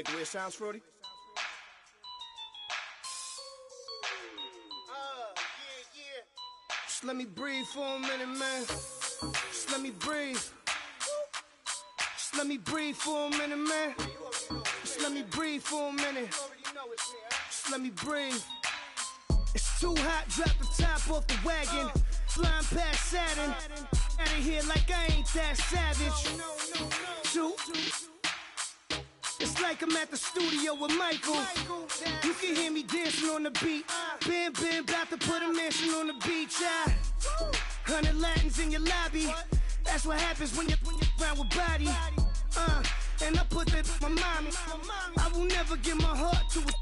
like the way it sounds, Frody? Just let me breathe for a minute, man. Just let me breathe. Just let me breathe for a minute, man. Just let me breathe for a minute. Just let me breathe. It's too hot, drop the top off the wagon. Flying past Saturn. Out of here like I ain't that savage. Shoot. It's like I'm at the studio with Michael. You can hear me dancing on the beat. Bam, about to put a mansion on the beach. 100 Latins in your lobby. That's what happens when you're around with body. And I put that in my mommy. I will never give my heart to a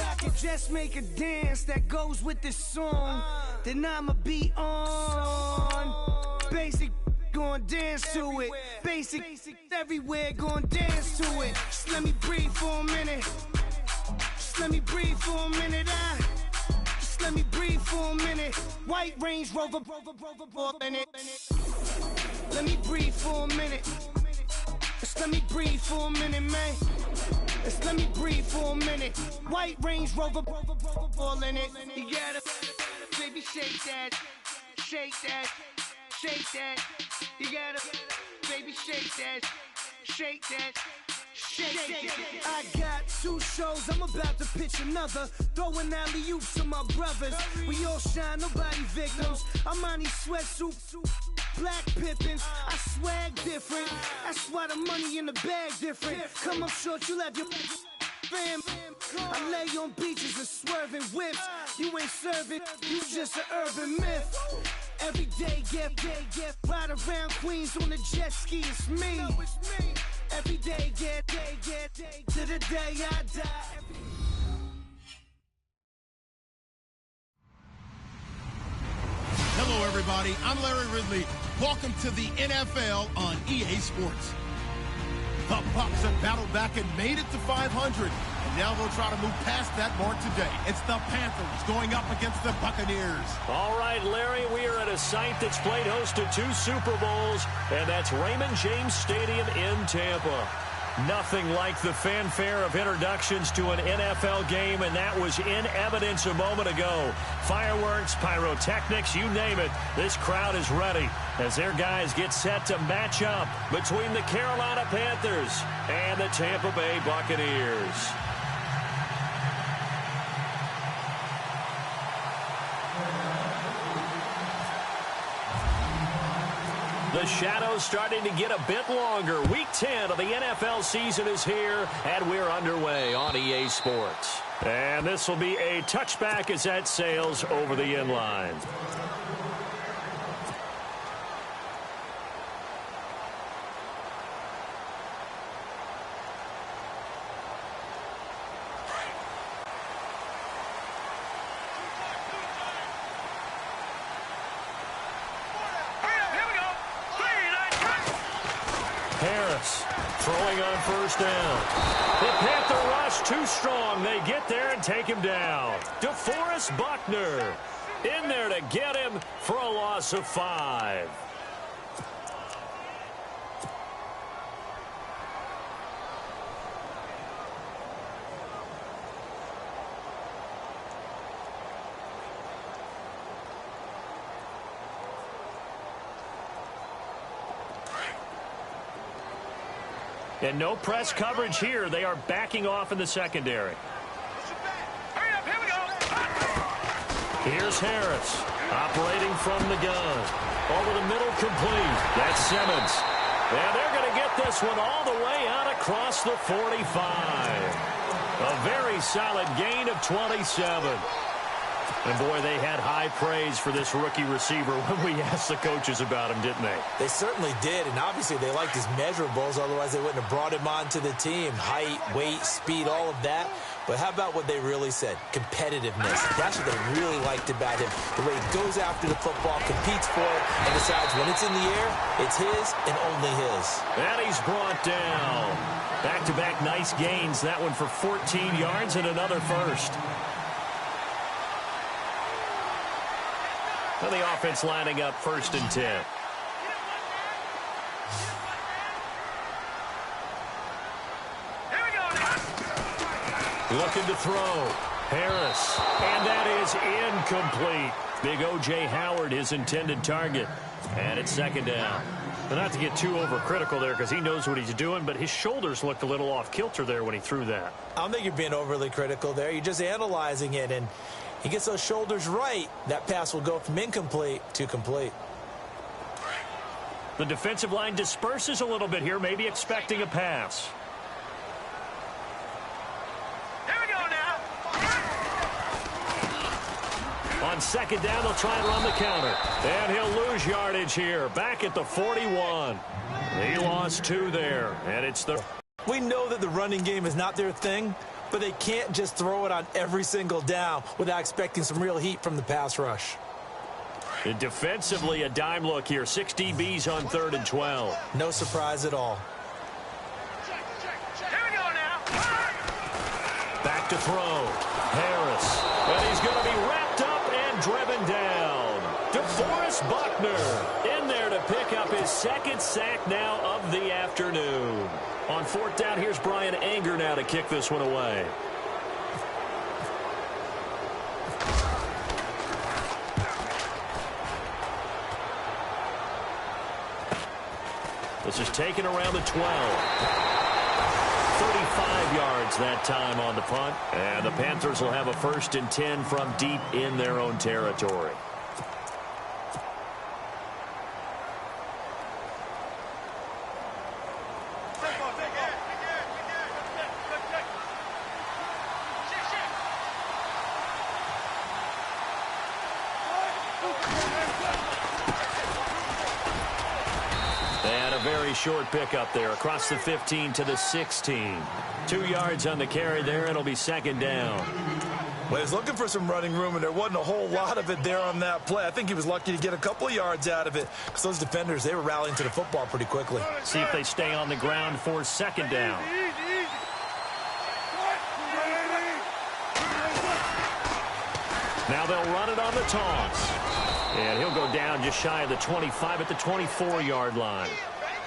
I can just make a dance that goes with this song. Then I'ma be on. Basic, gon' dance to it. Basic, everywhere, gon' dance to it. Just let me breathe for a minute. Just let me breathe for a minute. Just let me breathe for a minute. White Range Rover, in it. Let me breathe for a minute. Just let me breathe for a minute, man. Just let me breathe for a minute. White Range Rover, all in it. You gotta, baby, shake that, shake that, shake that. You gotta, baby, shake that, shake that. I got 2 shows, I'm about to pitch another. Throwing alley-oops to my brothers. We all shine, nobody victims. I'm on these sweatsuits, black Pippins. I swag different. That's why the money in the bag different. Come up short, you'll have your fam. I lay on beaches and swerving whips. You ain't serving, you just an urban myth. Every day, get ride around Queens on the jet ski, it's me. Every day, get to the day I die. Hello, everybody. I'm Larry Ridley. Welcome to the NFL on EA Sports. The Bucs have battled back and made it to 500. And now they'll try to move past that mark today. It's the Panthers going up against the Buccaneers. All right, Larry, we are at a site that's played host to 2 Super Bowls, and that's Raymond James Stadium in Tampa. Nothing like the fanfare of introductions to an NFL game, and that was in evidence a moment ago. Fireworks, pyrotechnics, you name it. This crowd is ready as their guys get set to match up between the Carolina Panthers and the Tampa Bay Buccaneers. The shadow's starting to get a bit longer. Week 10 of the NFL season is here, and we're underway on EA Sports. And this will be a touchback as that sails over the inline. Throwing on first down. The Panther rush too strong. They get there and take him down. DeForest Buckner in there to get him for a loss of 5. And no press coverage here. They are backing off in the secondary. Hurry up, here we go. Here's Harris operating from the gun. Over the middle, complete. That's Simmons. And they're going to get this one all the way out across the 45. A very solid gain of 27. And, boy, they had high praise for this rookie receiver when we asked the coaches about him, didn't they? They certainly did, and obviously they liked his measurables. Otherwise, they wouldn't have brought him onto the team. Height, weight, speed, all of that. But how about what they really said? Competitiveness. That's what they really liked about him. The way he goes after the football, competes for it, and decides when it's in the air, it's his and only his. And he's brought down. Back-to-back nice gains. That one for 14 yards and another first. And the offense lining up 1st and 10. Here we go. Looking to throw. Harris. And that is incomplete. Big O.J. Howard, his intended target. And it's second down. But not to get too overcritical there because he knows what he's doing, but his shoulders looked a little off kilter there when he threw that. I don't think you're being overly critical there. You're just analyzing it, and he gets those shoulders right. That pass will go from incomplete to complete. The defensive line disperses a little bit here, maybe expecting a pass. Here we go now. On second down, they'll try and run the counter. And he'll lose yardage here. Back at the 41. He lost 2 there. And it's the... We know that the running game is not their thing, but they can't just throw it on every single down without expecting some real heat from the pass rush. And defensively, a dime look here. 6 DBs on 3rd and 12. No surprise at all. Here we go now. Back to throw. Harris. And he's going to be wrapped up and driven down. DeForest Buckner in there to pick up his 2nd sack now of the afternoon. On 4th down, here's Brian Anger now to kick this one away. This is taken around the 12. 35 yards that time on the punt. And the Panthers will have a 1st and 10 from deep in their own territory. Very short pickup there across the 15 to the 16. 2 yards on the carry there. It'll be 2nd down. Well, he was looking for some running room, and there wasn't a whole lot of it there on that play. I think he was lucky to get a couple of yards out of it because those defenders, they were rallying to the football pretty quickly. See if they stay on the ground for 2nd down. Now they'll run it on the toss. And he'll go down just shy of the 25 at the 24-yard line.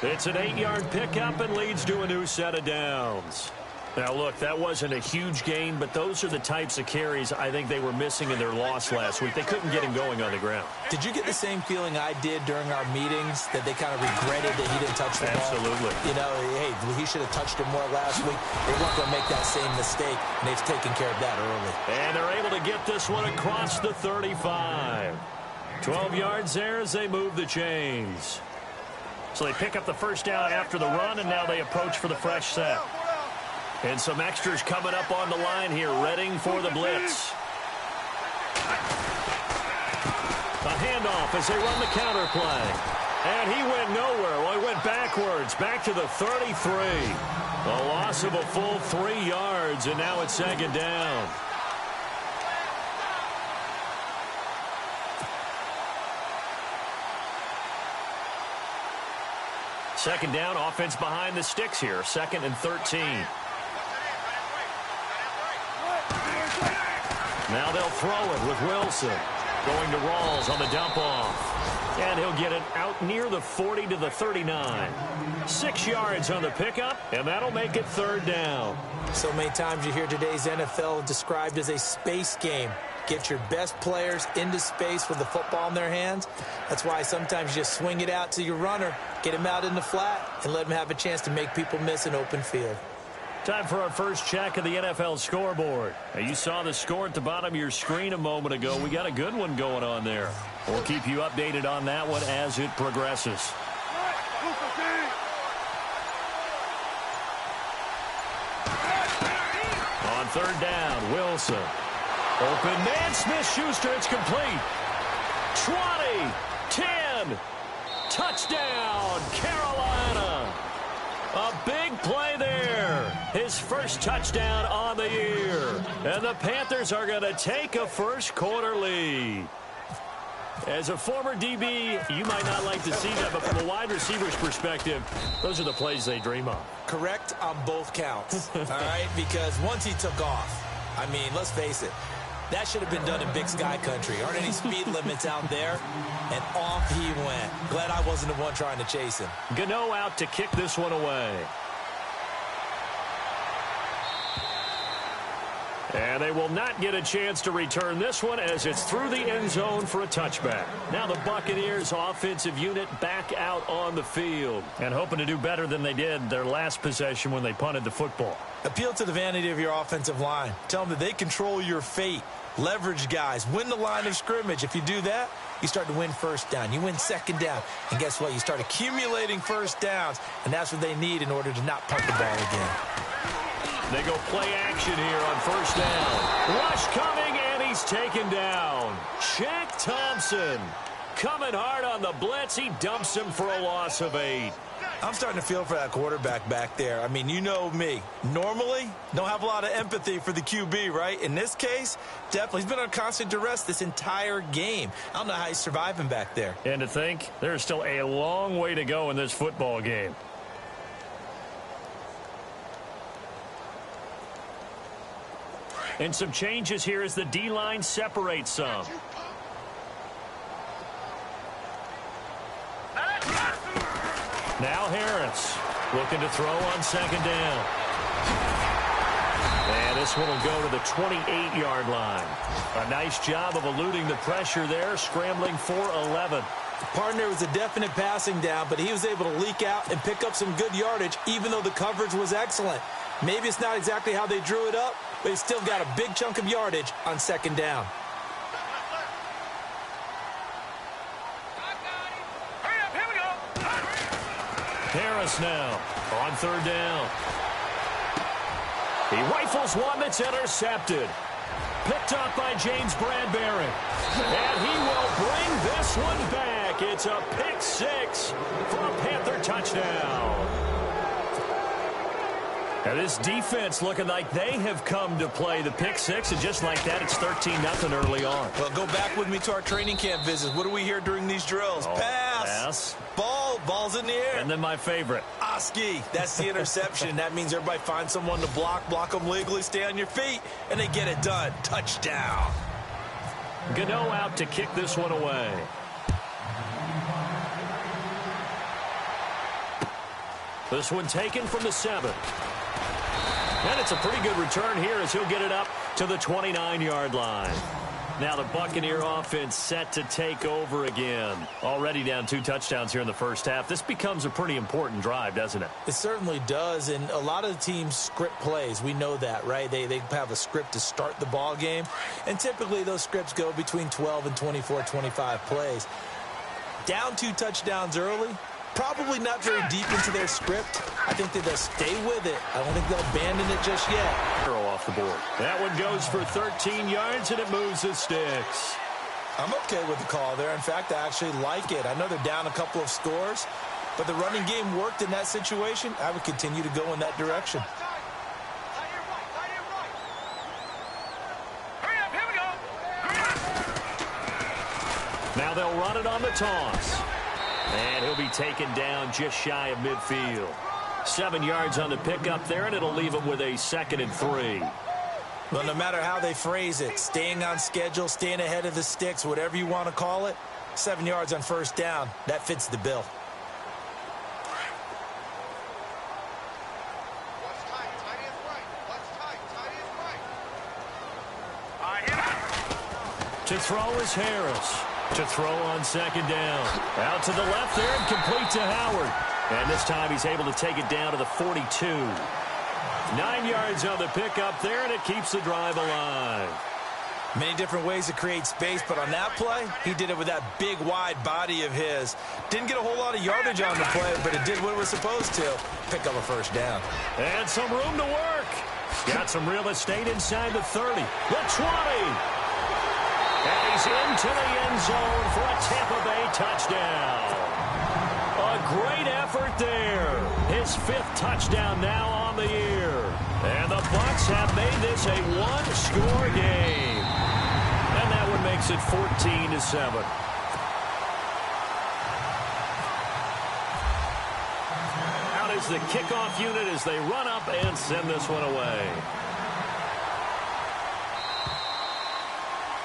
It's an 8-yard pickup and leads to a new set of downs. Now, look, that wasn't a huge gain, but those are the types of carries I think they were missing in their loss last week. They couldn't get him going on the ground. Did you get the same feeling I did during our meetings, that they kind of regretted that he didn't touch the ball? Absolutely. You know, hey, he should have touched it more last week. They weren't going to make that same mistake, and they've taken care of that early. And they're able to get this one across the 35. 12 yards there as they move the chains. So they pick up the 1st down after the run, and now they approach for the fresh set. And some extras coming up on the line here, readying for the blitz. A handoff as they run the counter play. And he went nowhere. Well, he went backwards, back to the 33. A loss of a full 3 yards, and now it's 2nd down. Second down, offense behind the sticks here. 2nd and 13. Now they'll throw it with Wilson. Going to Rawls on the dump off. And he'll get it out near the 40 to the 39. 6 yards on the pickup, and that'll make it 3rd down. So many times you hear today's NFL described as a space game. Get your best players into space with the football in their hands. That's why sometimes you just swing it out to your runner, get him out in the flat, and let him have a chance to make people miss an open field. Time for our first check of the NFL scoreboard. Now, you saw the score at the bottom of your screen a moment ago. We got a good one going on there. We'll keep you updated on that one as it progresses. On 3rd down, Wilson. Open man, Smith-Schuster, it's complete. 20, 10, touchdown, Carolina. A big play there. His first touchdown on the year. And the Panthers are going to take a first-quarter lead. As a former DB, you might not like to see that, but from a wide receiver's perspective, those are the plays they dream of. Correct on both counts, all right? Because once he took off, I mean, let's face it, that should have been done in Big Sky Country. Aren't any speed limits out there? And off he went. Glad I wasn't the one trying to chase him. Gano out to kick this one away. And they will not get a chance to return this one as it's through the end zone for a touchback. Now the Buccaneers offensive unit back out on the field and hoping to do better than they did their last possession when they punted the football. Appeal to the vanity of your offensive line. Tell them that they control your fate. Leverage guys. Win the line of scrimmage. If you do that, you start to win first down. You win second down. And guess what? You start accumulating first downs. And that's what they need in order to not punt the ball again. They go play action here on first down. Rush coming, and he's taken down. Shaq Thompson coming hard on the blitz. He dumps him for a loss of 8. I'm starting to feel for that quarterback back there. I mean, you know me. Normally, don't have a lot of empathy for the QB, right? In this case, definitely. He's been on constant duress this entire game. I don't know how he's surviving back there. And to think, there's still a long way to go in this football game. And some changes here as the D-line separates some. Now Harris looking to throw on second down. And this one will go to the 28-yard line. A nice job of eluding the pressure there, scrambling for 11. Partner was a definite passing down, but he was able to leak out and pick up some good yardage, even though the coverage was excellent. Maybe it's not exactly how they drew it up, but he still got a big chunk of yardage on second down. Harris now on third down. He rifles one that's intercepted. Picked up by James Bradbury. And he will bring this one back. It's a pick 6 for a Panther touchdown. Now this defense looking like they have come to play the pick 6, and just like that, it's 13-0 early on. Well, go back with me to our training camp visits. What do we hear during these drills? Pass. Ball's in the air. And then my favorite. Oski, that's the interception. That means everybody finds someone to block them legally, stay on your feet, and they get it done. Touchdown. Gano out to kick this one away. This one taken from the 7. And it's a pretty good return here as he'll get it up to the 29-yard line. Now the Buccaneer offense set to take over again. Already down 2 touchdowns here in the first half. This becomes a pretty important drive, doesn't it? It certainly does, and a lot of the teams script plays. We know that, right? They have a script to start the ball game, and typically those scripts go between 12 and 24, 25 plays. Down 2 touchdowns early, probably not very deep into their script. I think that they'll stay with it. I don't think they'll abandon it just yet. Off the board. That one goes for 13 yards, and it moves the sticks. I'm okay with the call there. In fact, I actually like it. I know they're down a couple of scores, but the running game worked in that situation. I would continue to go in that direction. Hurry up, here we go. Now they'll run it on the toss. And he'll be taken down just shy of midfield. 7 yards on the pickup there, and it'll leave him with a 2nd and 3. Well, no matter how they phrase it, staying on schedule, staying ahead of the sticks, whatever you want to call it, 7 yards on first down, that fits the bill. To throw is Harris. To throw on second down. Out to the left there and complete to Howard. And this time he's able to take it down to the 42. 9 yards on the pickup there, and it keeps the drive alive. Many different ways to create space, but on that play, he did it with that big, wide body of his. Didn't get a whole lot of yardage on the play, but it did what it was supposed to. Pick up a first down. And some room to work. Got some real estate inside the 30. The 20. And he's into the end zone for a Tampa Bay touchdown. A great effort there. His 5th touchdown now on the year. And the Bucs have made this a 1-score game. And that one makes it 14-7. Out is the kickoff unit as they run up and send this one away.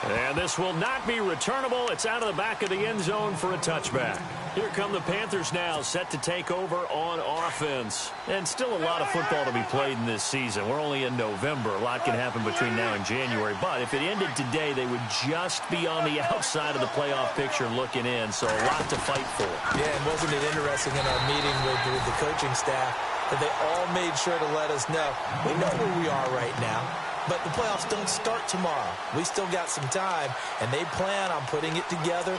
And this will not be returnable. It's out of the back of the end zone for a touchback. Here come the Panthers now, set to take over on offense. And still a lot of football to be played in this season. We're only in November. A lot can happen between now and January. But if it ended today, they would just be on the outside of the playoff picture looking in. So a lot to fight for. Yeah, and wasn't it interesting in our meeting with the coaching staff that they all made sure to let us know, we know where we are right now, but the playoffs don't start tomorrow. We still got some time, and they plan on putting it together,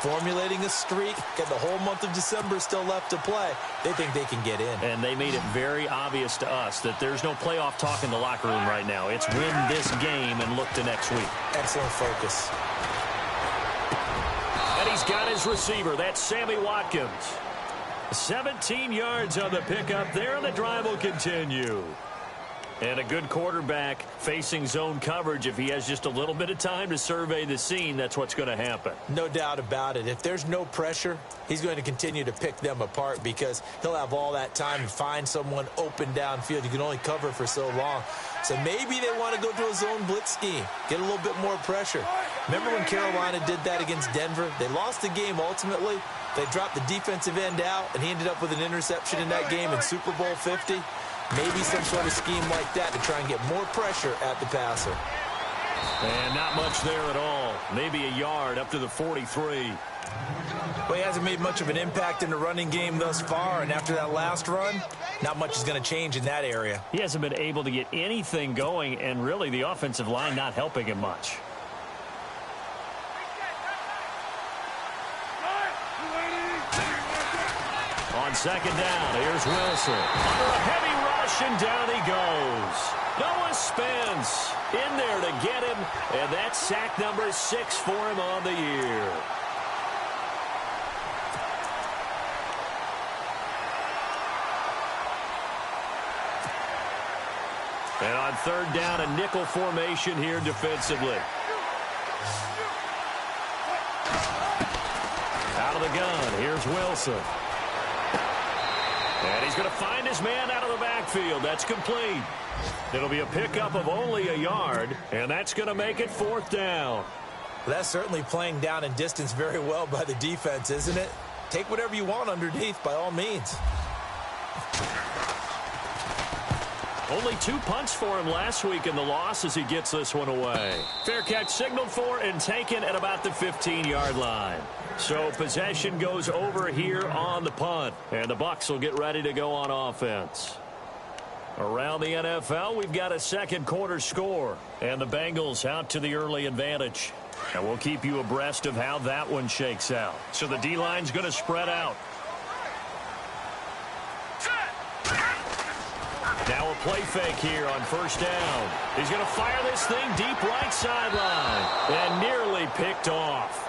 formulating a streak, and the whole month of December still left to play. They think they can get in. And they made it very obvious to us that there's no playoff talk in the locker room right now. It's win this game and look to next week. Excellent focus. And he's got his receiver. That's Sammy Watkins. 17 yards on the pickup there, and the drive will continue. And a good quarterback facing zone coverage. If he has just a little bit of time to survey the scene, that's what's going to happen. No doubt about it. If there's no pressure, he's going to continue to pick them apart because he'll have all that time to find someone open downfield. You can only cover for so long. So maybe they want to go to a zone blitz scheme, get a little bit more pressure. Remember when Carolina did that against Denver? They lost the game ultimately. They dropped the defensive end out, and he ended up with an interception in that game in Super Bowl 50. Maybe some sort of scheme like that to try and get more pressure at the passer. And not much there at all. Maybe a yard up to the 43. Well, he hasn't made much of an impact in the running game thus far, and after that last run, not much is going to change in that area. He hasn't been able to get anything going, and really the offensive line not helping him much. On second down, here's Wilson. Under a heavy rush, and down he goes. Noah Spence in there to get him, and that's sack number 6 for him on the year. And on third down, a nickel formation here defensively. Out of the gun, here's Wilson. And he's going to find his man out of the backfield. That's complete. It'll be a pickup of only a yard, and that's going to make it 4th down. Well, that's certainly playing down in distance very well by the defense, isn't it? Take whatever you want underneath, by all means. Only 2 punts for him last week in the loss as he gets this one away. Fair catch signaled for and taken at about the 15-yard line. So possession goes over here on the punt, and the Bucs will get ready to go on offense. Around the NFL, we've got a second quarter score, and the Bengals out to the early advantage. And we'll keep you abreast of how that one shakes out. So the D-line's going to spread out. Now a play fake here on first down. He's going to fire this thing deep right sideline, and nearly picked off.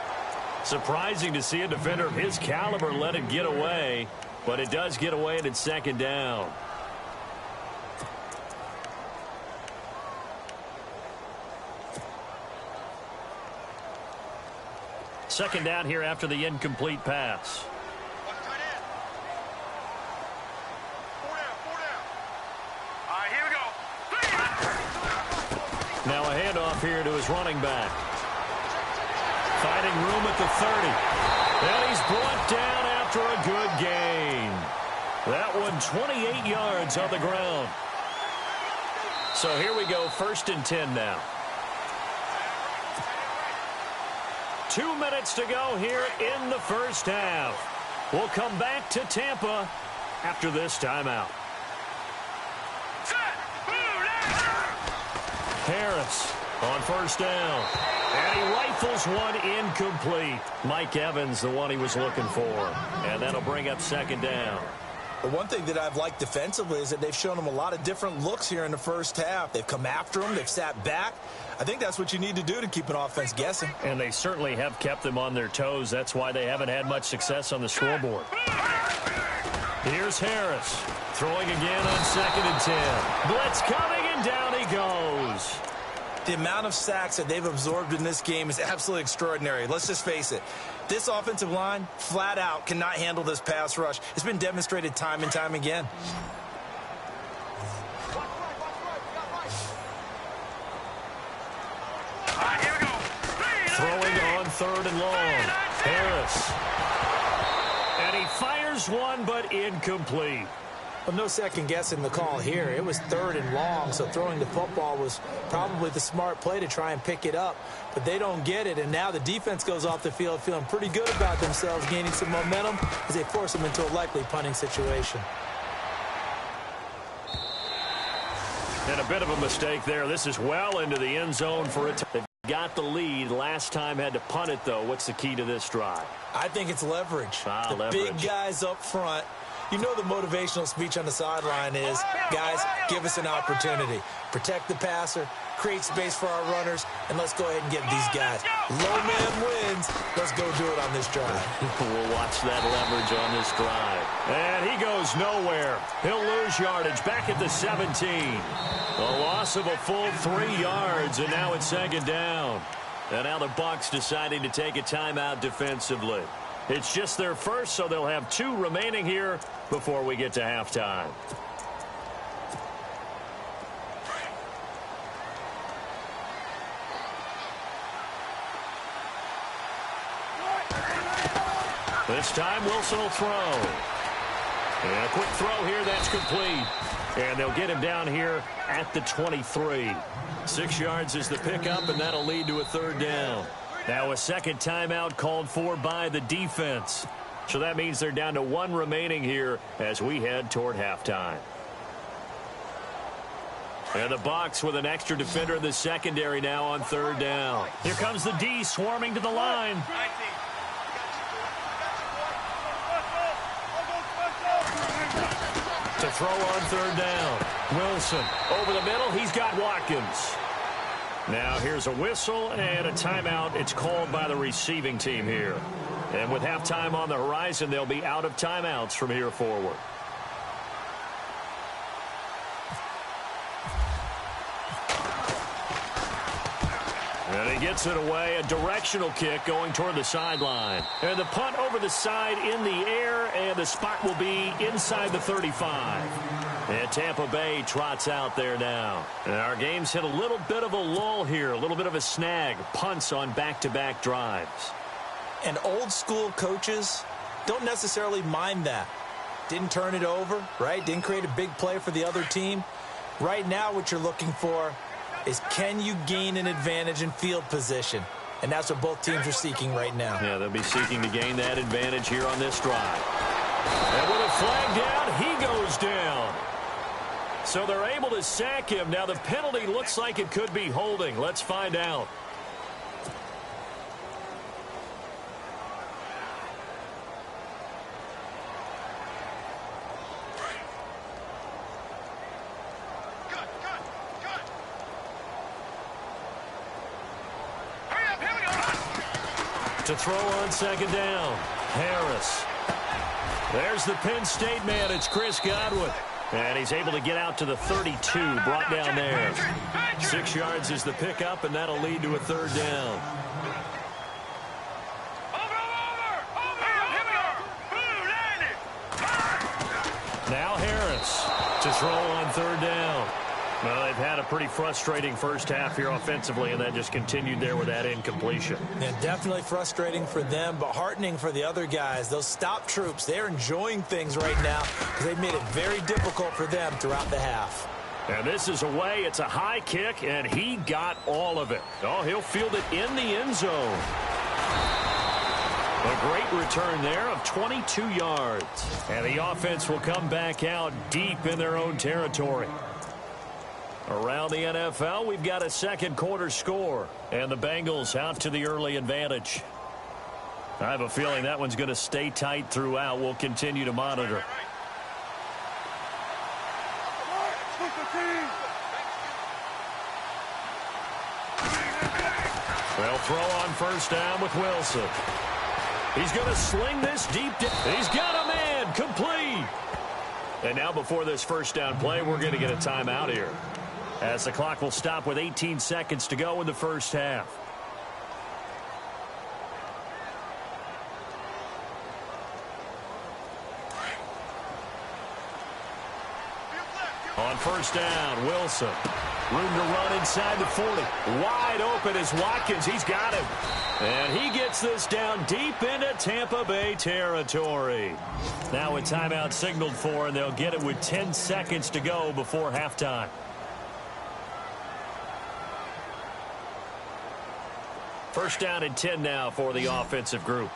Surprising to see a defender of his caliber let it get away, but it does get away and it's second down. Second down here after the incomplete pass. All right, here we go. Now a handoff here to his running back. Finding room at the 30. And he's brought down after a good gain. That one 28 yards on the ground. So here we go, 1st and 10 now. 2 minutes to go here in the first half. We'll come back to Tampa after this timeout. Harris on first down. And he rifles one incomplete. Mike Evans, the one he was looking for. And that'll bring up second down. The one thing that I've liked defensively is that they've shown him a lot of different looks here in the first half. They've come after him. They've sat back. I think that's what you need to do to keep an offense guessing. And they certainly have kept them on their toes. That's why they haven't had much success on the scoreboard. Here's Harris. Throwing again on 2nd and 10. Blitz coming, and down he goes. The amount of sacks that they've absorbed in this game is absolutely extraordinary. Let's just face it. This offensive line, flat out, cannot handle this pass rush. It's been demonstrated time and time again. All right, here we go. Throwing on 3rd and long. Harris. Throws one, but incomplete. Well, no second guessing the call here. It was 3rd and long, so throwing the football was probably the smart play to try and pick it up. But they don't get it, and now the defense goes off the field feeling pretty good about themselves, gaining some momentum as they force them into a likely punting situation. And a bit of a mistake there. This is well into the end zone for it. They've got the lead. Last time had to punt it, though. What's the key to this drive? I think it's leverage. Leverage. Big guys up front. You know the motivational speech on the sideline is, guys, give us an opportunity. Protect the passer, create space for our runners, and let's go ahead and get these guys. Low man wins. Let's go do it on this drive. We'll watch that leverage on this drive. And he goes nowhere. He'll lose yardage back at the 17. A loss of a full 3 yards, and now it's 2nd down. And now the Bucs deciding to take a timeout defensively. It's just their first, so they'll have 2 remaining here before we get to halftime. This time Wilson will throw. And a quick throw here, that's complete. And they'll get him down here at the 23. 6 yards is the pickup, and that'll lead to a 3rd down. Now a second timeout called for by the defense. So that means they're down to 1 remaining here as we head toward halftime. And the Bucs with an extra defender in the secondary now on 3rd down. Here comes the D swarming to the line. To throw on 3rd down. Wilson over the middle. He's got Watkins. Now here's a whistle and a timeout. It's called by the receiving team here. And with halftime on the horizon, they'll be out of timeouts from here forward. And he gets it away. A directional kick going toward the sideline. And the punt over the side in the air, and the spot will be inside the 35. And Tampa Bay trots out there now. And our game's hit a little bit of a lull here, a little bit of a snag. Punts on back-to-back drives. And old-school coaches don't necessarily mind that. Didn't turn it over, right? Didn't create a big play for the other team. Right now what you're looking for is, can you gain an advantage in field position? And that's what both teams are seeking right now. Yeah, they'll be seeking to gain that advantage here on this drive. And with a flag down, he goes down. So they're able to sack him. Now the penalty looks like it could be holding. Let's find out. To throw on 2nd down. Harris. There's the Penn State man. It's Chris Godwin. And he's able to get out to the 32, brought down there. 6 yards is the pickup, and that'll lead to a 3rd down. Now Harris to throw on 3rd down. Well, they've had a pretty frustrating first half here offensively, and that just continued there with that incompletion. Yeah, definitely frustrating for them, but heartening for the other guys. Those stop troops, they're enjoying things right now because they've made it very difficult for them throughout the half. And this is away. It's a high kick, and he got all of it. Oh, he'll field it in the end zone. A great return there of 22 yards. And the offense will come back out deep in their own territory. Around the NFL, we've got a second quarter score, and the Bengals out to the early advantage. I have a feeling that one's going to stay tight throughout. We'll continue to monitor. They'll throw on 1st down with Wilson. He's going to sling this deep. He's got a man complete. And now before this 1st down play, we're going to get a timeout here, as the clock will stop with 18 seconds to go in the first half. On first down. Wilson. Room to run inside the 40. Wide open is Watkins. He's got him. And he gets this down deep into Tampa Bay territory. Now a timeout signaled for, and they'll get it with 10 seconds to go before halftime. First down and 10 now for the offensive group.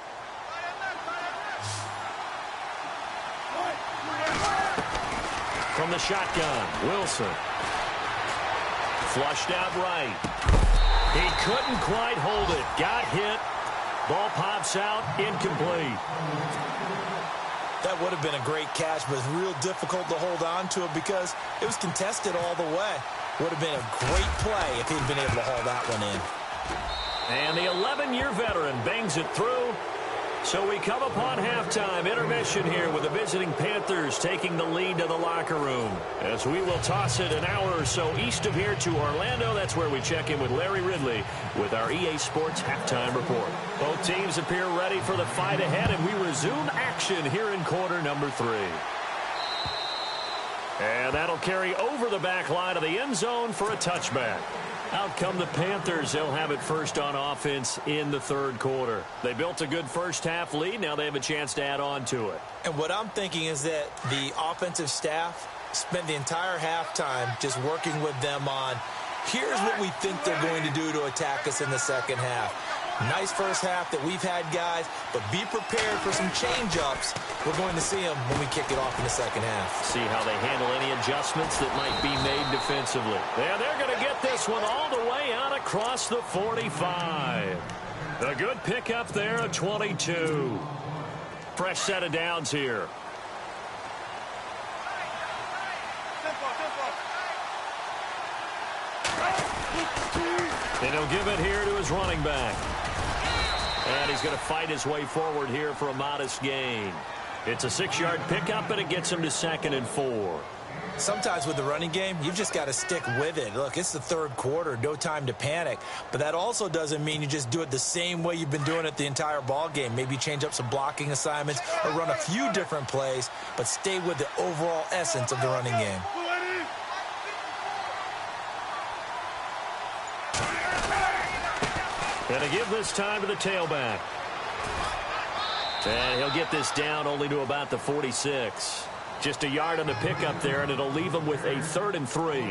From the shotgun, Wilson. Flushed out right. He couldn't quite hold it. Got hit. Ball pops out. Incomplete. That would have been a great catch, but it's real difficult to hold on to it because it was contested all the way. Would have been a great play if he'd been able to haul that one in. And the 11-year veteran bangs it through. So we come upon halftime intermission here with the visiting Panthers taking the lead to the locker room. As we will toss it an hour or so east of here to Orlando. That's where we check in with Larry Ridley with our EA Sports halftime report. Both teams appear ready for the fight ahead, and we resume action here in quarter number 3. And that'll carry over the back line of the end zone for a touchback. Out come the Panthers. They'll have it first on offense in the third quarter. They built a good first-half lead. Now they have a chance to add on to it. And what I'm thinking is that the offensive staff spent the entire halftime just working with them on, here's what we think they're going to do to attack us in the second half. Nice first half that we've had, guys, but be prepared for some change-ups. We're going to see them when we kick it off in the second half. See how they handle any adjustments that might be made defensively. Yeah, they're going to get this one all the way out across the 45. A good pickup there of 22. Fresh set of downs here. And he'll give it here to his running back. And he's going to fight his way forward here for a modest gain. It's a 6-yard pickup, and it gets him to 2nd and 4. Sometimes with the running game, you've just got to stick with it. Look, it's the third quarter, no time to panic. But that also doesn't mean you just do it the same way you've been doing it the entire ball game. Maybe change up some blocking assignments or run a few different plays, but stay with the overall essence of the running game. And to give this time to the tailback. And he'll get this down only to about the 46. Just a yard on the pickup there, and it'll leave him with a 3rd and 3.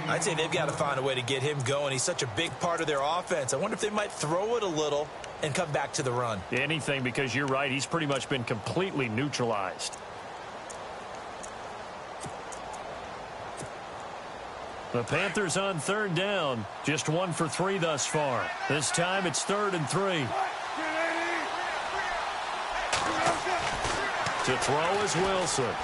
I'd say they've got to find a way to get him going. He's such a big part of their offense. I wonder if they might throw it a little and come back to the run. Anything, because you're right. He's pretty much been completely neutralized. The Panthers on 3rd down. Just 1 for 3 thus far. This time it's 3rd and 3. To throw is Wilson.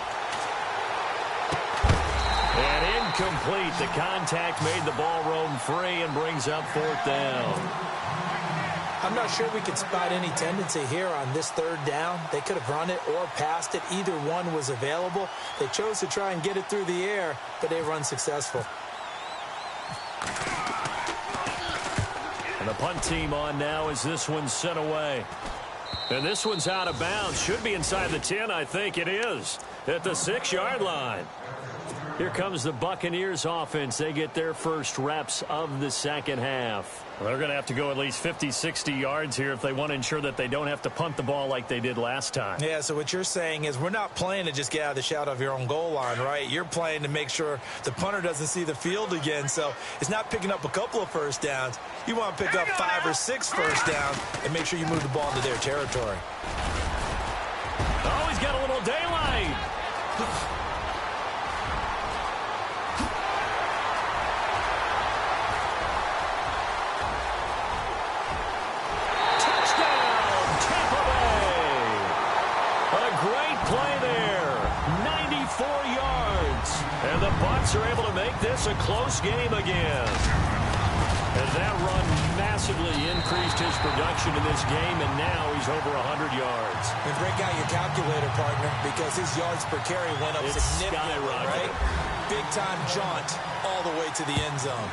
And incomplete. The contact made the ball roam free and brings up 4th down. I'm not sure we could spot any tendency here on this 3rd down. They could have run it or passed it. Either one was available. They chose to try and get it through the air, but they were unsuccessful. And the punt team on now as this one's sent away. And this one's out of bounds. Should be inside the 10, I think it is. At the 6-yard line. Here comes the Buccaneers offense. They get their first reps of the second half. Well, they're going to have to go at least 50, 60 yards here if they want to ensure that they don't have to punt the ball like they did last time. Yeah, so what you're saying is we're not playing to just get out of the shadow of your own goal line, right? You're playing to make sure the punter doesn't see the field again. So it's not picking up a couple of first downs. You want to pick up 5 or 6 first downs and make sure you move the ball into their territory. Oh, he's got a little daylight. And the Bucs are able to make this a close game again. As that run massively increased his production in this game, and now he's over 100 yards. And break out your calculator, partner, because his yards per carry went up significantly, right? Big-time jaunt all the way to the end zone.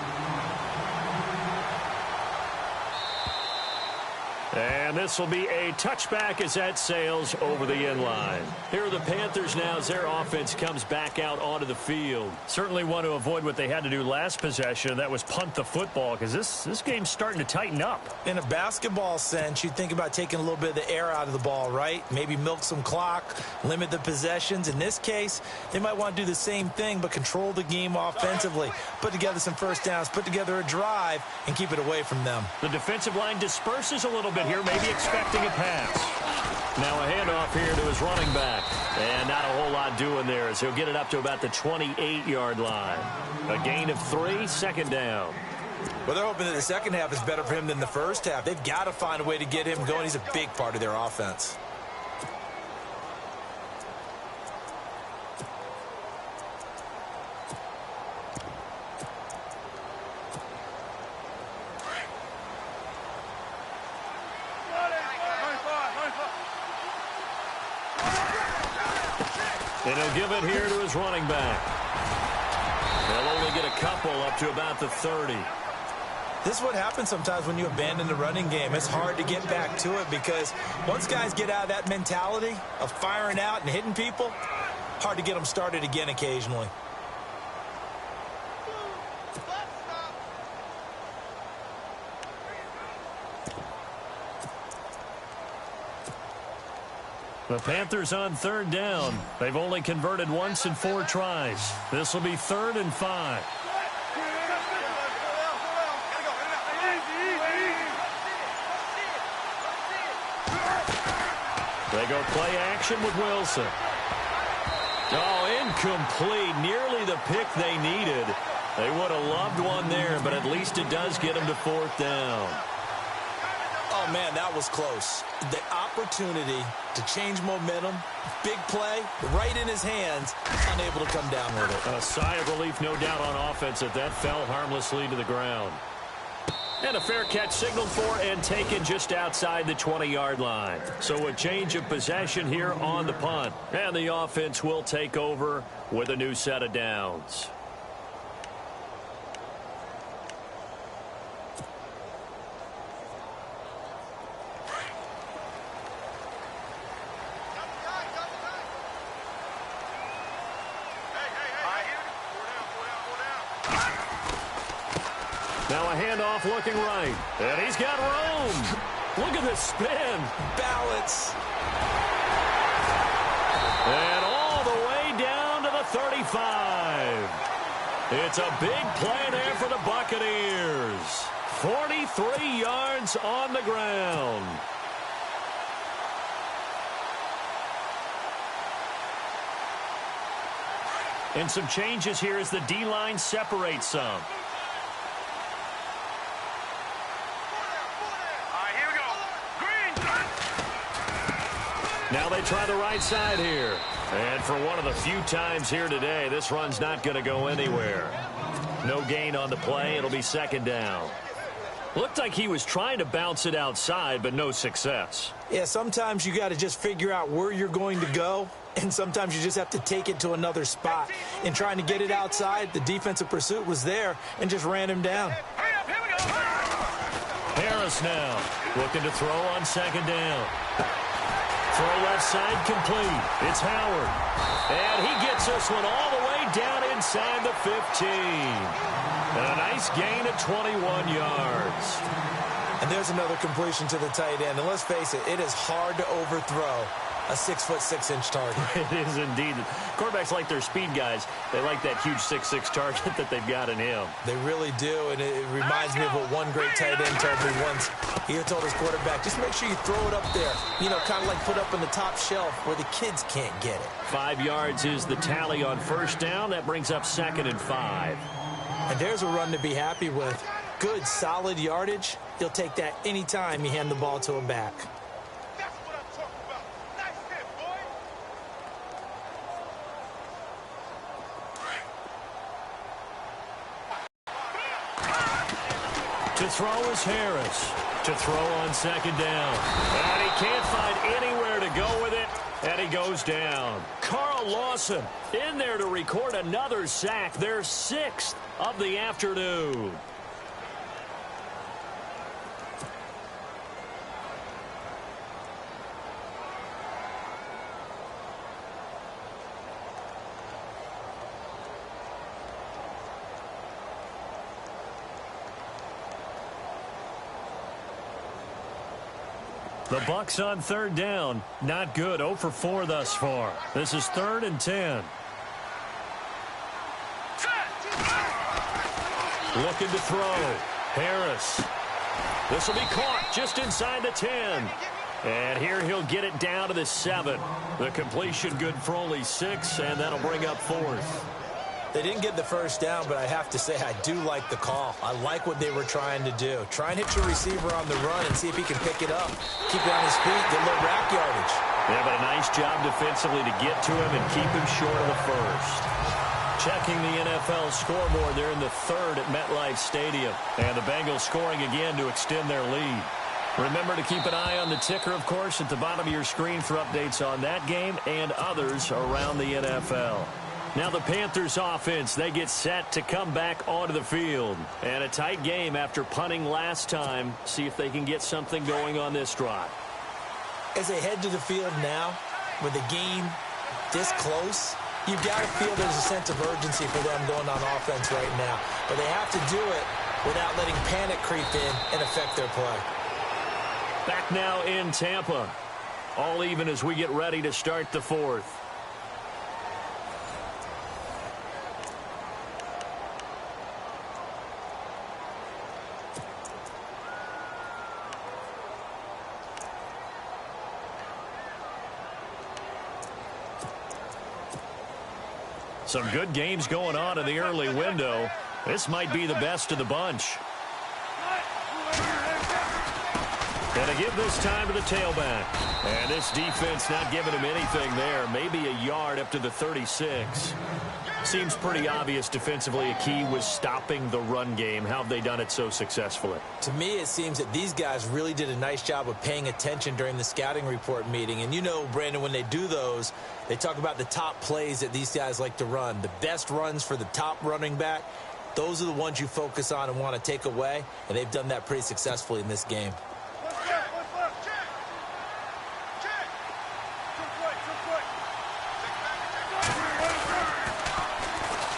And this will be a touchback as that sails over the end line. Here are the Panthers now as their offense comes back out onto the field. Certainly want to avoid what they had to do last possession. That was punt the football, because this game's starting to tighten up. In a basketball sense, you think about taking a little bit of the air out of the ball, right? Maybe milk some clock, limit the possessions. In this case, they might want to do the same thing, but control the game offensively. Put together some first downs, put together a drive, and keep it away from them. The defensive line disperses a little bit here, maybe expecting a pass. Now a handoff here to his running back. And not a whole lot doing there as he'll get it up to about the 28-yard line. A gain of 3, second down. Well, they're hoping that the second half is better for him than the first half. They've got to find a way to get him going. He's a big part of their offense. And he'll give it here to his running back. They'll only get a couple up to about the 30. This is what happens sometimes when you abandon the running game. It's hard to get back to it because once guys get out of that mentality of firing out and hitting people, hard to get them started again occasionally. The Panthers on third down. They've only converted once in 4 tries. This will be 3rd and 5. They go play action with Wilson. Oh, incomplete. Nearly the pick they needed. They would have loved one there, but at least it does get them to 4th down. Oh, man, that was close. The opportunity to change momentum, big play, right in his hands, unable to come down with it. A sigh of relief, no doubt, on offense that fell harmlessly to the ground. And a fair catch signaled for and taken just outside the 20-yard line. So a change of possession here on the punt. And the offense will take over with a new set of downs. Now a handoff looking right. And he's got room. Look at this spin. Balance. And all the way down to the 35. It's a big play there for the Buccaneers. 43 yards on the ground. And some changes here as the D-line separates some. Now they try the right side here. And for one of the few times here today, this run's not going to go anywhere. No gain on the play. It'll be 2nd down. Looked like he was trying to bounce it outside, but no success. Yeah, sometimes you got to just figure out where you're going to go, and sometimes you just have to take it to another spot. In trying to get it outside, the defensive pursuit was there and just ran him down. Harris now looking to throw on 2nd down. Throw left side complete. It's Howard. And he gets this one all the way down inside the 15. And a nice gain of 21 yards. And there's another completion to the tight end. And let's face it, it is hard to overthrow a 6'6" target. It is indeed. Quarterbacks like their speed guys. They like that huge 6'6" target that they've got in him. They really do, and it reminds me of what one great tight end told me once. He told his quarterback, just make sure you throw it up there. You know, kind of like put up on the top shelf where the kids can't get it. 5 yards is the tally on 1st down. That brings up 2nd and 5. And there's a run to be happy with. Good, solid yardage. You'll take that anytime you hand the ball to a back. To throw is Harris. To throw on 2nd down. And he can't find anywhere to go with it. And he goes down. Carl Lawson in there to record another sack. Their 6th of the afternoon. The Bucs on third down. Not good. 0 for 4 thus far. This is 3rd and 10. Looking to throw. Harris. This will be caught just inside the 10. And here he'll get it down to the 7. The completion good for only 6, and that'll bring up 4th. They didn't get the first down, but I have to say I do like the call. I like what they were trying to do. Try and hit your receiver on the run and see if he can pick it up. Keep it on his feet, get a little rack yardage. Yeah, but a nice job defensively to get to him and keep him short of the first. Checking the NFL scoreboard, they're in the 3rd at MetLife Stadium. And the Bengals scoring again to extend their lead. Remember to keep an eye on the ticker, of course, at the bottom of your screen for updates on that game and others around the NFL. Now the Panthers offense, they get set to come back onto the field. And a tight game after punting last time. See if they can get something going on this drive. As they head to the field now, with the game this close, you've got to feel there's a sense of urgency for them going on offense right now. But they have to do it without letting panic creep in and affect their play. Back now in Tampa. All even as we get ready to start the 4th. Some good games going on in the early window. This might be the best of the bunch. And to give this time to the tailback. And this defense not giving him anything there. Maybe a yard up to the 36. Seems pretty obvious defensively a key was stopping the run game. How have they done it so successfully? To me, it seems that these guys really did a nice job of paying attention during the scouting report meeting. And you know, Brandon, when they do those, they talk about the top plays that these guys like to run. The best runs for the top running back, those are the ones you focus on and want to take away. And they've done that pretty successfully in this game.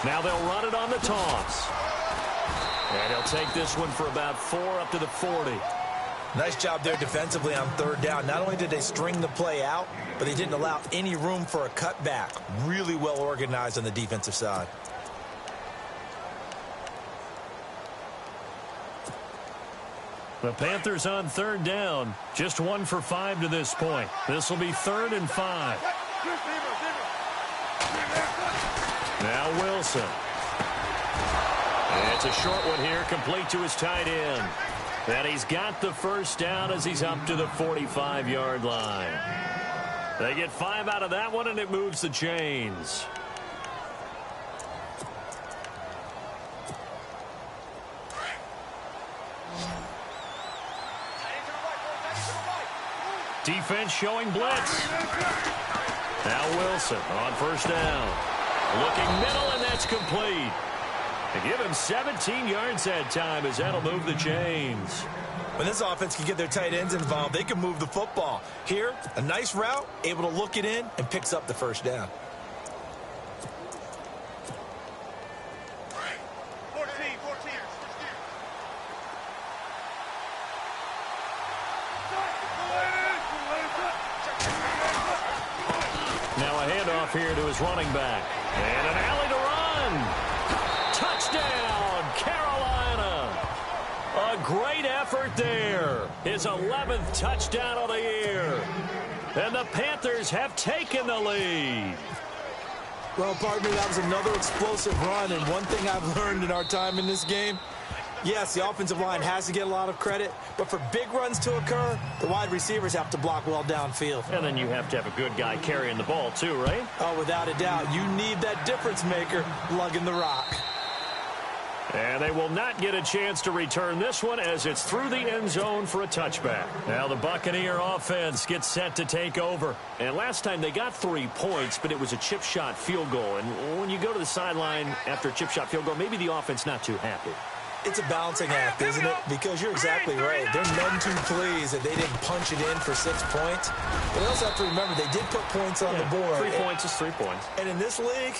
Now they'll run it on the toss. And he'll take this one for about 4 up to the 40. Nice job there defensively on third down. Not only did they string the play out, but they didn't allow any room for a cutback. Really well organized on the defensive side. The Panthers on third down. Just 1 for 5 to this point. This will be 3rd and 5. Now Wilson. And it's a short one here, complete to his tight end. And he's got the first down as he's up to the 45-yard line. They get 5 out of that one, and it moves the chains. Defense showing blitz. Now Wilson on first down. Looking middle, and that's complete. They give him 17 yards that time as that'll move the chains. When this offense can get their tight ends involved, they can move the football. Here, a nice route, able to look it in, and picks up the first down. 14. Now a handoff here to his running back. And an alley to run. Touchdown, Carolina. A great effort there. His 11th touchdown of the year. And the Panthers have taken the lead. Well, pardon me, that was another explosive run. And one thing I've learned in our time in this game, yes, the offensive line has to get a lot of credit, but for big runs to occur, the wide receivers have to block well downfield. And then you have to have a good guy carrying the ball too, right? Oh, without a doubt. You need that difference maker lugging the rock. And they will not get a chance to return this one as it's through the end zone for a touchback. Now the Buccaneer offense gets set to take over. And last time they got 3 points, but it was a chip shot field goal. And when you go to the sideline after a chip shot field goal, maybe the offense not too happy. It's a balancing act, isn't it? Because you're exactly right. They're none too pleased that they didn't punch it in for 6 points. But they also have to remember they did put points on the board. 3 points is 3 points. And in this league,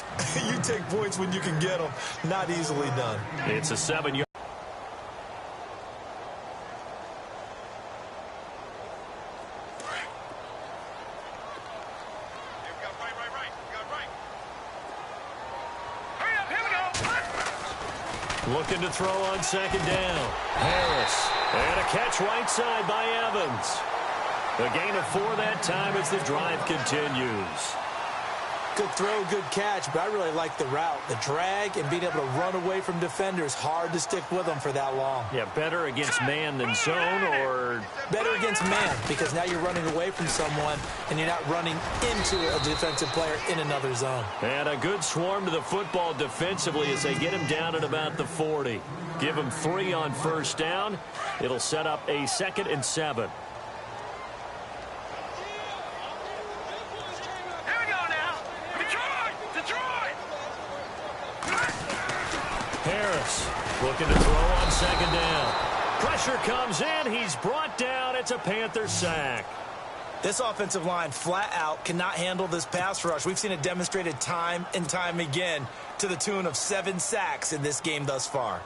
you take points when you can get them. Not easily done. It's a 7-yard. Looking to throw on second down. Harris. And a catch right side by Evans. A gain of 4 that time as the drive continues. Good throw, good catch, but I really like the route. The drag and being able to run away from defenders, hard to stick with them for that long. Yeah, better against man than zone, or better against man, because now you're running away from someone and you're not running into a defensive player in another zone. And a good swarm to the football defensively as they get him down at about the 40. Give him 3 on first down. It'll set up a 2nd and 7. Harris looking to throw on second down. Pressure comes in. He's brought down. It's a Panther sack. This offensive line flat out cannot handle this pass rush. We've seen it demonstrated time and time again to the tune of 7 sacks in this game thus far.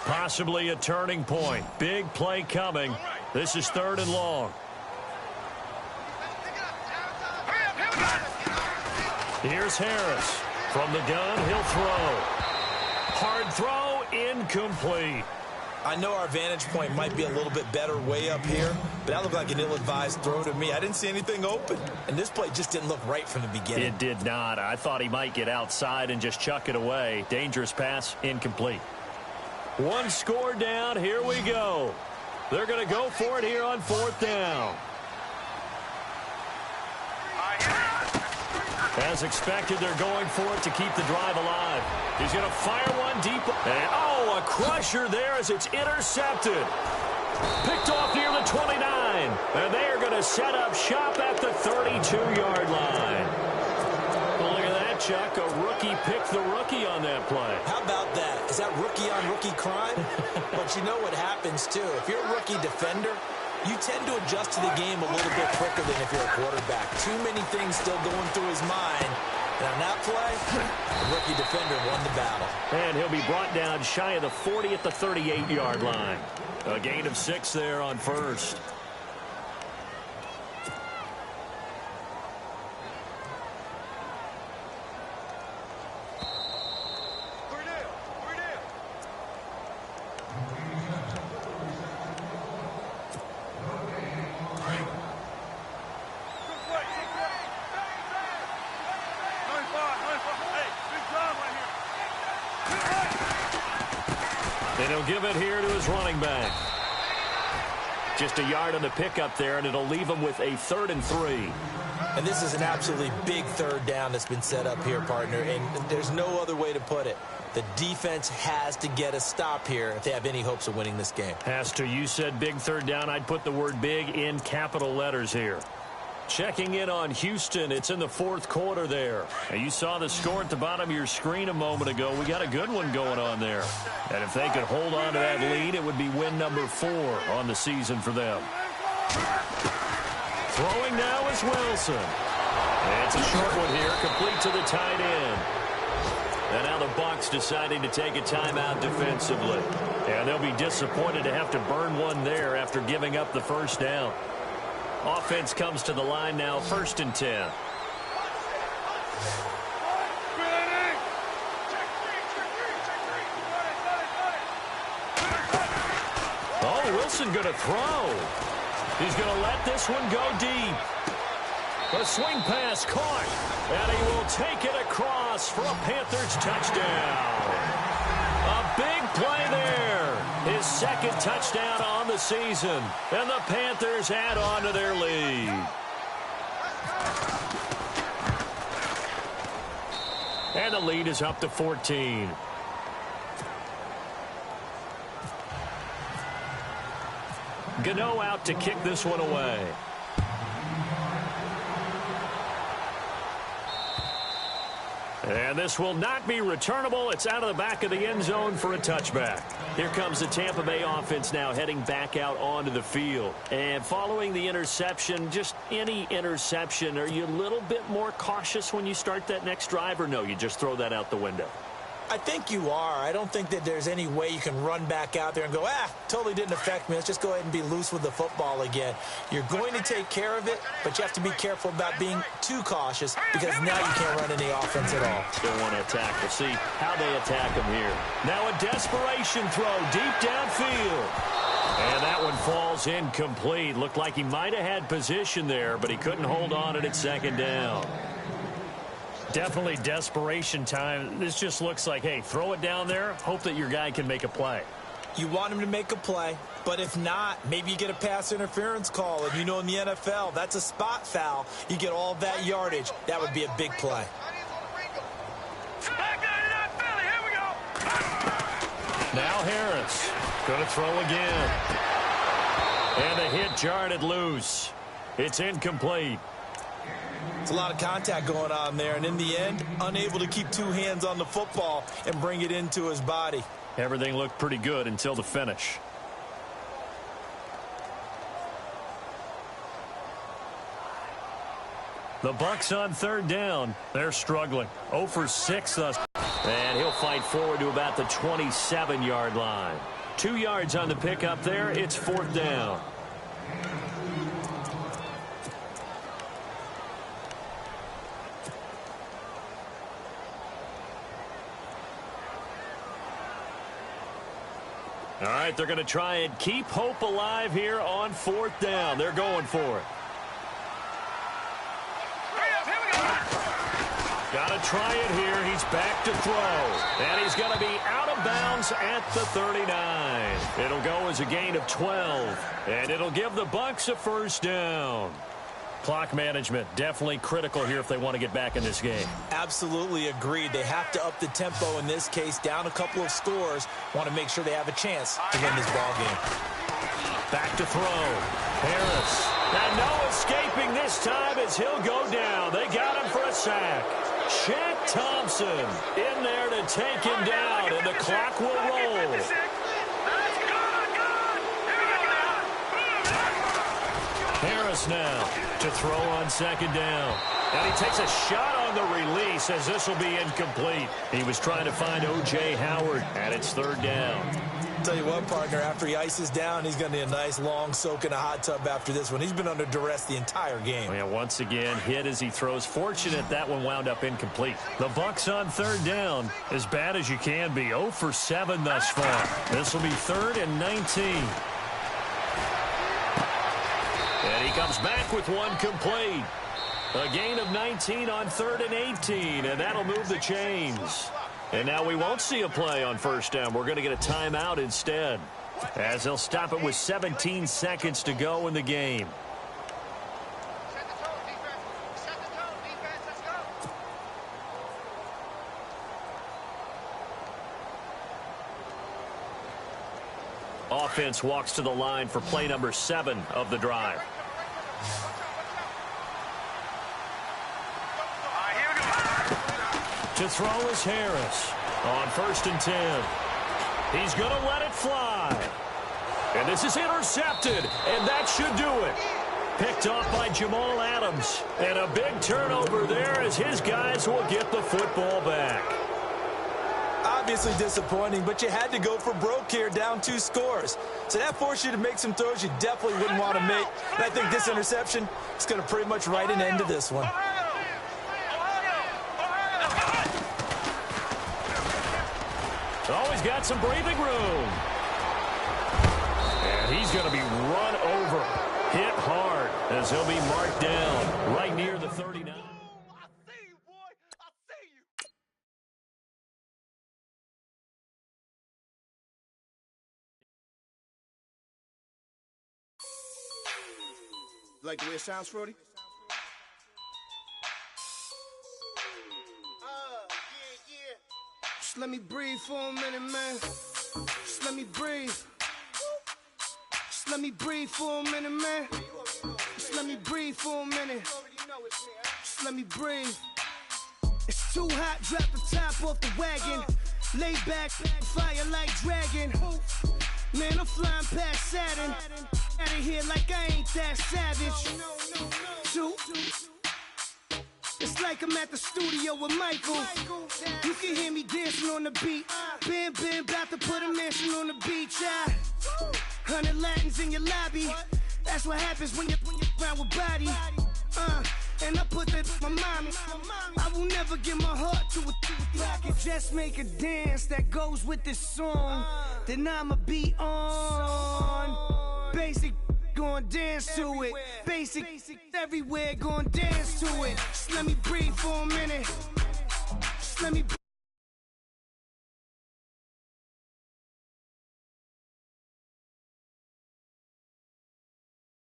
Possibly a turning point. Big play coming. This is 3rd and long. Here's Harris. From the gun, he'll throw. Hard throw, incomplete. I know our vantage point might be a little bit better way up here, but that looked like an ill-advised throw to me. I didn't see anything open, and this play just didn't look right from the beginning. It did not. I thought he might get outside and just chuck it away. Dangerous pass, incomplete. 1 score down. Here we go. They're going to go for it here on 4th down. As expected, they're going for it to keep the drive alive. He's going to fire one deep. And, oh, a crusher there as it's intercepted. Picked off near the 29. And they are going to set up shop at the 32-yard line. Well, look at that, Chuck. A rookie picked the rookie on that play. How about that? Is that rookie-on-rookie crime? But you know what happens, too. If you're a rookie defender, you tend to adjust to the game a little bit quicker than if you're a quarterback. Too many things still going through his mind. And on that play, the rookie defender won the battle. And he'll be brought down shy of the 40 at the 38-yard line. A gain of 6 there on first. And he'll give it here to his running back. Just a yard on the pickup there, and it'll leave him with a 3rd and 3. And this is an absolutely big 3rd down that's been set up here, partner, and there's no other way to put it. The defense has to get a stop here if they have any hopes of winning this game. Has to. You said big 3rd down. I'd put the word big in capital letters here. Checking in on Houston. It's in the 4th quarter there. And you saw the score at the bottom of your screen a moment ago. We got a good one going on there. And if they could hold on to that lead, it would be win number 4 on the season for them. Throwing now is Wilson. And it's a short one here, complete to the tight end. And now the Bucs deciding to take a timeout defensively. And they'll be disappointed to have to burn one there after giving up the first down. Offense comes to the line now, 1st and 10. Oh, Wilson going to throw. He's going to let this one go deep. A swing pass caught, and he will take it across for a Panthers touchdown. A big play there. His 2nd touchdown on the season, and the Panthers add on to their lead. And the lead is up to 14. Gano out to kick this one away. And this will not be returnable. It's out of the back of the end zone for a touchback. Here comes the Tampa Bay offense now heading back out onto the field. And following the interception, just any interception, are you a little bit more cautious when you start that next drive, or no, you just throw that out the window? I think you are. I don't think that there's any way you can run back out there and go, totally didn't affect me. Let's just go ahead and be loose with the football again. You're going to take care of it, but you have to be careful about being too cautious because now you can't run any offense at all. Still want to attack. We'll see how they attack him here. Now a desperation throw deep downfield. And that one falls incomplete. Looked like he might have had position there, but he couldn't hold on at second down. Definitely desperation time. This just looks like, hey, throw it down there, hope that your guy can make a play. You want him to make a play, but if not, maybe you get a pass interference call. And you know in the NFL, that's a spot foul. You get all that yardage. That would be a big play. Now Harris going to throw again. And the hit jarred it loose. It's incomplete. It's a lot of contact going on there, and in the end, unable to keep two hands on the football and bring it into his body. Everything looked pretty good until the finish. The Bucs on third down. They're struggling. 0 for 6 thus. And he'll fight forward to about the 27-yard line. 2 yards on the pickup there. It's fourth down. All right, they're going to try and keep hope alive here on fourth down. They're going for it. Got to try it here. He's back to throw. And he's going to be out of bounds at the 39. It'll go as a gain of 12. And it'll give the Bucs a first down. Clock management definitely critical here if they want to get back in this game. Absolutely agreed. They have to up the tempo in this case, down a couple of scores. Want to make sure they have a chance to win this ball game. Back to throw. Harris. And no escaping this time as he'll go down. They got him for a sack. Shaq Thompson in there to take him down, and the clock will roll. Harris now to throw on second down. And he takes a shot on the release as this will be incomplete. He was trying to find O.J. Howard, and it's third down. Tell you what, partner, after he ices down, he's going to need a nice long soak in a hot tub after this one. He's been under duress the entire game. And once again, hit as he throws. Fortunate that one wound up incomplete. The Bucs on third down, as bad as you can be. 0 for 7 thus far. This will be 3rd and 19. And he comes back with one complete. A gain of 19 on 3rd and 18, and that'll move the chains. And now we won't see a play on first down. We're going to get a timeout instead, as they'll stop it with 17 seconds to go in the game. Offense walks to the line for play number 7 of the drive. To throw is Harris on 1st and 10. He's going to let it fly. And this is intercepted, and that should do it. Picked off by Jamal Adams. And a big turnover there as his guys will get the football back. Obviously disappointing, but you had to go for broke here, down 2 scores. So that forced you to make some throws you definitely wouldn't want to make. And I think this interception is going to pretty much write an end to this one. Always got some breathing room. And he's going to be run over, hit hard, as he'll be marked down right near the 39. Like the way it sounds, Frody? Just let me breathe for a minute, man. Just let me breathe. Just let me breathe for a minute, man. Just let me breathe for a minute. Just let me breathe. It's too hot, drop the top off the wagon. Lay back, fire like dragon. Man, I'm flying past Saturn. Out of here like I ain't that savage. It's like I'm at the studio with Michael. You can hear me dancing on the beat. Bam, bam, about to put a mansion on the beach. 100 Latins in your lobby. That's what happens when you're around with body. And I put that my mommy. I will never give my heart to a I can just make a dance that goes with this song. Then I'ma be on. Basic, gon' dance to it. Basic, everywhere, gon' dance to it. Just let me breathe for a minute. Just let me